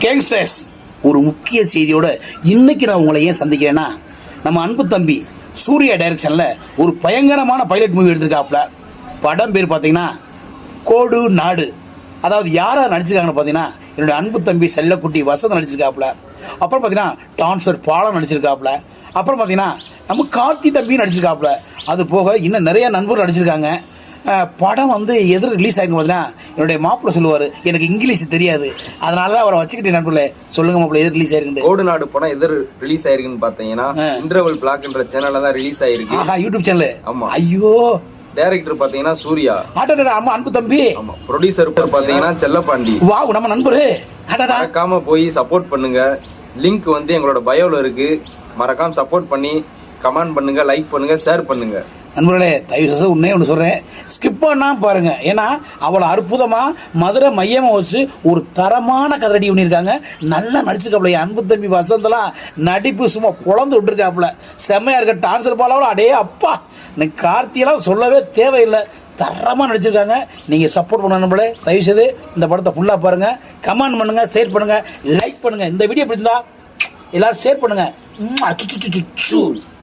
Gangsters, ஒரு முக்கிய செய்தியோட இன்னைக்கு நான் உங்களை ஏன் சந்திக்கிறேன்னா, நம்ம அன்பு தம்பி சூர்யா டைரக்ஷனில் ஒரு பயங்கரமான பைலட் மூவி எடுத்திருக்காப்புல. படம் பேர் பார்த்தீங்கன்னா கோடு நாடு. அதாவது யாராக நடிச்சிருக்காங்கன்னு பார்த்தீங்கன்னா, என்னுடைய அன்பு தம்பி செல்லக்குட்டி வசந்த் நடிச்சிருக்காப்புல. அப்புறம் பார்த்தீங்கன்னா டான்சர் பாலம் நடிச்சிருக்காப்புல. அப்புறம் பார்த்தீங்கன்னா நம்ம கார்த்தி தம்பியும் நடிச்சிருக்காப்புல. அது போக இன்னும் நிறைய நண்பர்கள் நடிச்சிருக்காங்க. படம் வந்து எதிர் ரிலீஸ் ஆகிருக்கு பார்த்தீங்கன்னா, என்னுடைய மாப்பிள்ளை சொல்லுவார், எனக்கு இங்கிலீஷ் தெரியாது, அதனால தான் அவரை வச்சுக்கிட்டே நண்பர்களே சொல்லுங்க மாப்பிள்ளை எதிர் ரிலீஸ் ஆயிருக்கு. கோடு நாடு படம் எதிர் ரிலீஸ் ஆயிருக்குன்னு பார்த்தீங்கன்னா இன்டர்வல் பிளாக்ன்ற சேனல்ல தான் ரிலீஸ் ஆயிருக்கு. YouTube channel. ஆமா. ஐயோ. டைரக்டர் பாத்தீங்கன்னா சூர்யா. ஆமா, அன்பு தம்பி. ஆமா. ப்ரொடியூசர் பாத்தீங்கன்னா செல்லப்பாண்டி. வாவ், நம்ம நண்பரு. மறக்காம போய் சப்போர்ட் பண்ணுங்க. லிங்க் வந்து எங்களோட பயோல இருக்கு. மறக்காம சப்போர்ட் பண்ணி கமெண்ட் பண்ணுங்க, லைக் பண்ணுங்க, ஷேர் பண்ணுங்க. நண்பர்களே, தயவுசெய்து உண்மையே ஒன்று சொல்கிறேன், ஸ்கிப் பண்ணால் பாருங்கள். ஏன்னா அவ்வளோ அற்புதமாக மதுரை மையமாக வச்சு ஒரு தரமான கதை ரெடி பண்ணியிருக்காங்க. நல்லா நடிச்சிருக்காப்புல. என் அன்பு தம்பி வசந்தெல்லாம் நடிப்பு சும்மா குழந்து விட்டுருக்காப்புல. செம்மையாக இருக்க. டான்ஸர் பாலாவில் அடே அப்பா, இன்னைக்கு கார்த்தியெல்லாம் சொல்லவே தேவையில்லை, தரமாக நடிச்சிருக்காங்க. நீங்கள் சப்போர்ட் பண்ண நண்பர்களே, தயவுசெய்து இந்த படத்தை ஃபுல்லாக பாருங்கள், கமெண்ட் பண்ணுங்கள், ஷேர் பண்ணுங்கள், லைக் பண்ணுங்கள். இந்த வீடியோ பிடிச்சிருந்தா எல்லோரும் ஷேர் பண்ணுங்கள்.